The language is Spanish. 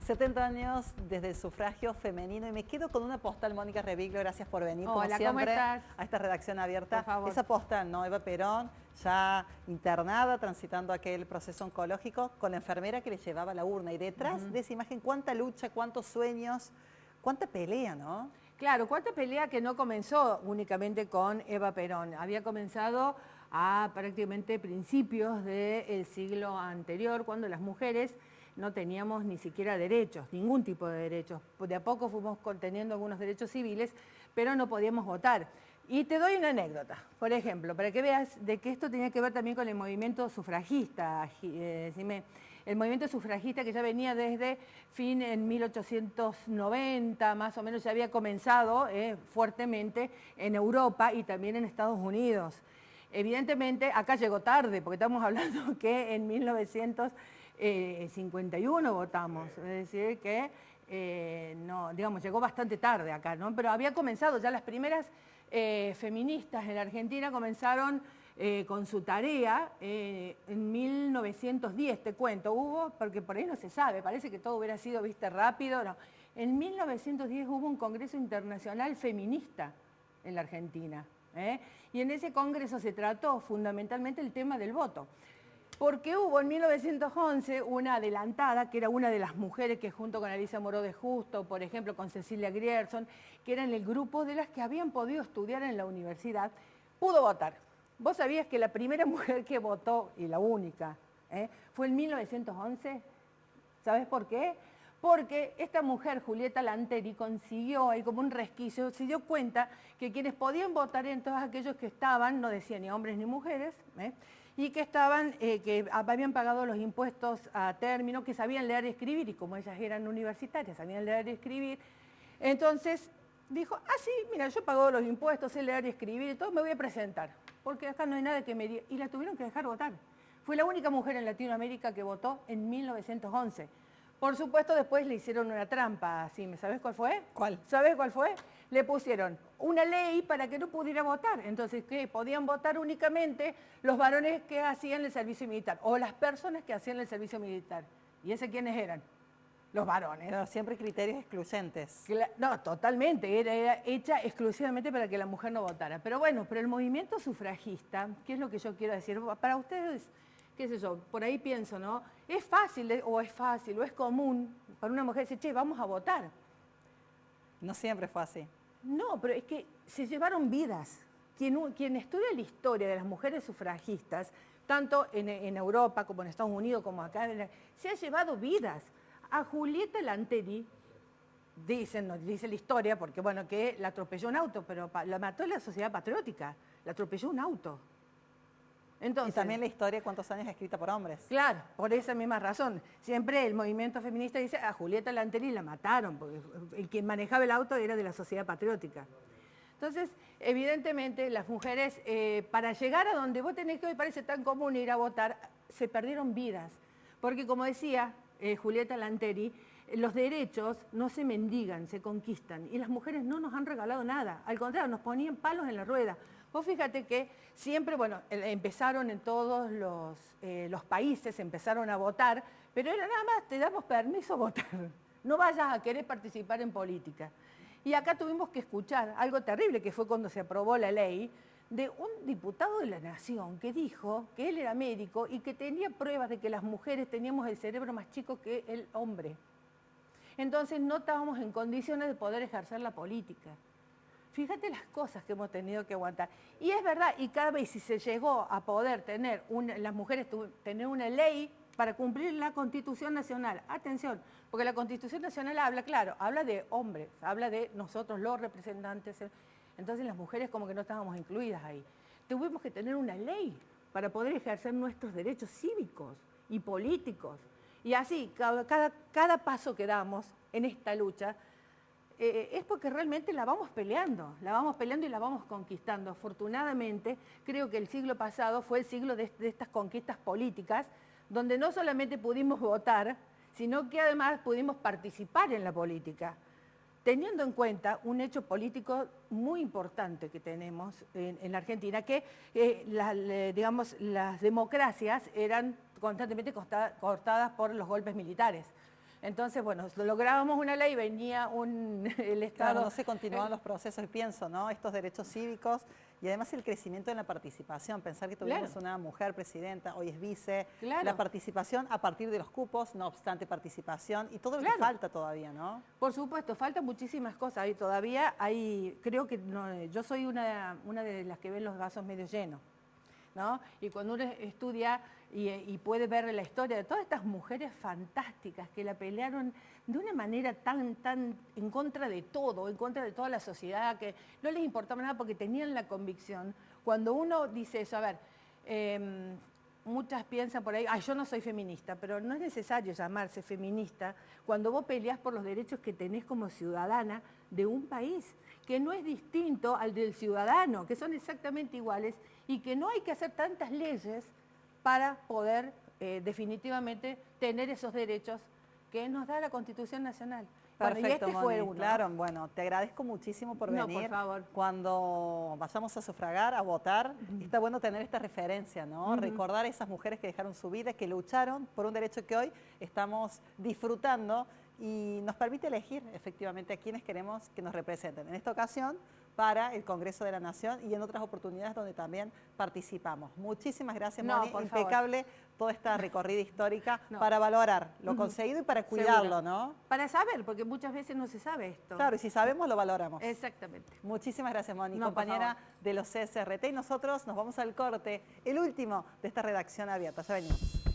70 años desde el sufragio femenino y me quedo con una postal, Mónica Reviglio, gracias por venir, como Hola, siempre, ¿cómo estás? a esta redacción abierta. Por favor. Esa postal, ¿no? Eva Perón, ya internada, transitando aquel proceso oncológico, con la enfermera que le llevaba la urna. Y detrás de esa imagen, cuánta lucha, cuántos sueños, cuánta pelea, ¿no? Claro, cuánta pelea que no comenzó únicamente con Eva Perón. Había comenzado a prácticamente principios del siglo anterior, cuando las mujeres no teníamos ni siquiera derechos, ningún tipo de derechos. De a poco fuimos teniendo algunos derechos civiles, pero no podíamos votar. Y te doy una anécdota, por ejemplo, para que veas de que esto tenía que ver también con el movimiento sufragista, el movimiento sufragista que ya venía desde fin en 1890, más o menos, ya había comenzado fuertemente en Europa y también en Estados Unidos. Evidentemente, acá llegó tarde, porque estamos hablando que en 1951 votamos, es decir, que no, digamos, llegó bastante tarde acá, ¿no? Pero había comenzado, ya las primeras feministas en la Argentina comenzaron con su tarea en 1910, te cuento, hubo, porque por ahí no se sabe, parece que todo hubiera sido, viste, rápido, no. En 1910 hubo un Congreso Internacional Feminista en la Argentina. Y en ese congreso se trató fundamentalmente el tema del voto. Porque hubo en 1911 una adelantada, que era una de las mujeres que junto con Alicia Moró de Justo, por ejemplo, con Cecilia Grierson, que eran el grupo de las que habían podido estudiar en la universidad, pudo votar. ¿Vos sabías que la primera mujer que votó, y la única, fue en 1911? ¿Sabes por qué? Porque esta mujer, Julieta Lanteri, consiguió ahí como un resquicio, se dio cuenta que quienes podían votar eran todos aquellos que estaban, no decía ni hombres ni mujeres, y que estaban, que habían pagado los impuestos a término, que sabían leer y escribir, y como ellas eran universitarias, sabían leer y escribir, entonces dijo, ah sí, mira, yo pago los impuestos, sé leer y escribir y todo, me voy a presentar, porque acá no hay nada que me diga, y la tuvieron que dejar votar. Fue la única mujer en Latinoamérica que votó en 1911. Por supuesto, después le hicieron una trampa, ¿sabes cuál fue? ¿Cuál? ¿Sabes cuál fue? Le pusieron una ley para que no pudiera votar. Entonces, ¿qué? Podían votar únicamente los varones que hacían el servicio militar o las personas que hacían el servicio militar. ¿Y ese quiénes eran? Los varones. Pero siempre criterios excluyentes. No, totalmente, era hecha exclusivamente para que la mujer no votara. Pero bueno, pero el movimiento sufragista, ¿qué es lo que yo quiero decir? Para ustedes, qué sé yo, por ahí pienso, ¿no? Es fácil, o es común para una mujer decir, che, vamos a votar. No siempre fue así. No, pero es que se llevaron vidas. Quien estudia la historia de las mujeres sufragistas, tanto en Europa como en Estados Unidos, como acá, se ha llevado vidas. A Julieta Lanteri, no dice la historia, porque bueno, que la atropelló un auto, pero la mató la Sociedad Patriótica, la atropelló un auto. Entonces, y también la historia, ¿cuántos años escrita por hombres? Claro, por esa misma razón. Siempre el movimiento feminista dice, a Julieta Lanteri la mataron, porque el quien manejaba el auto era de la Sociedad Patriótica. Entonces, evidentemente, las mujeres, para llegar a donde vos tenés que hoy parece tan común ir a votar, se perdieron vidas. Porque como decía Julieta Lanteri, los derechos no se mendigan, se conquistan. Y las mujeres no nos han regalado nada. Al contrario, nos ponían palos en la rueda. Vos fíjate que siempre, bueno, empezaron en todos los países, empezaron a votar, pero era nada más, te damos permiso a votar. No vayas a querer participar en política. Y acá tuvimos que escuchar algo terrible, que fue cuando se aprobó la ley, de un diputado de la Nación que dijo que él era médico y que tenía pruebas de que las mujeres teníamos el cerebro más chico que el hombre. Entonces no estábamos en condiciones de poder ejercer la política. Fíjate las cosas que hemos tenido que aguantar. Y es verdad, y cada vez si se llegó a poder tener, las mujeres tener una ley para cumplir la Constitución Nacional. Atención, porque la Constitución Nacional habla, claro, habla de hombres, habla de nosotros los representantes. Entonces las mujeres como que no estábamos incluidas ahí. Tuvimos que tener una ley para poder ejercer nuestros derechos cívicos y políticos. Y así, cada paso que damos en esta lucha, es porque realmente la vamos peleando y la vamos conquistando. Afortunadamente, creo que el siglo pasado fue el siglo de estas conquistas políticas, donde no solamente pudimos votar, sino que además pudimos participar en la política, teniendo en cuenta un hecho político muy importante que tenemos en la Argentina, que digamos, las democracias eran constantemente cortadas por los golpes militares. Entonces, bueno, lográbamos una ley, venía el Estado... Claro, no se continuaban los procesos y pienso, ¿no? Estos derechos cívicos y además el crecimiento en la participación. Pensar que tuvimos una mujer presidenta, hoy es vice, la participación a partir de los cupos, no obstante participación y todo lo que falta todavía, ¿no? Por supuesto, faltan muchísimas cosas. Y todavía hay, creo que yo soy una de las que ven los vasos medio llenos, ¿no? Y cuando uno estudia y puede ver la historia de todas estas mujeres fantásticas que la pelearon de una manera tan en contra de todo, en contra de toda la sociedad, que no les importaba nada porque tenían la convicción. Cuando uno dice eso, a ver, muchas piensan por ahí, yo no soy feminista, pero no es necesario llamarse feminista cuando vos peleás por los derechos que tenés como ciudadana de un país, que no es distinto al del ciudadano, que son exactamente iguales y que no hay que hacer tantas leyes para poder definitivamente tener esos derechos que nos da la Constitución Nacional. Perfecto, bueno, y fue uno. Claro, bueno, te agradezco muchísimo por venir. Por favor. Cuando vayamos a sufragar, a votar, está bueno tener esta referencia, ¿no? Recordar a esas mujeres que dejaron su vida, que lucharon por un derecho que hoy estamos disfrutando y nos permite elegir efectivamente a quienes queremos que nos representen. En esta ocasión, para el Congreso de la Nación y en otras oportunidades donde también participamos. Muchísimas gracias, Moni. Impecable toda esta recorrida histórica para valorar lo conseguido y para cuidarlo, ¿no? Para saber, porque muchas veces no se sabe esto. Claro, y si sabemos, lo valoramos. Exactamente. Muchísimas gracias, Moni, compañera de los CSRT. Y nosotros nos vamos al corte, el último de esta redacción abierta. Ya venimos.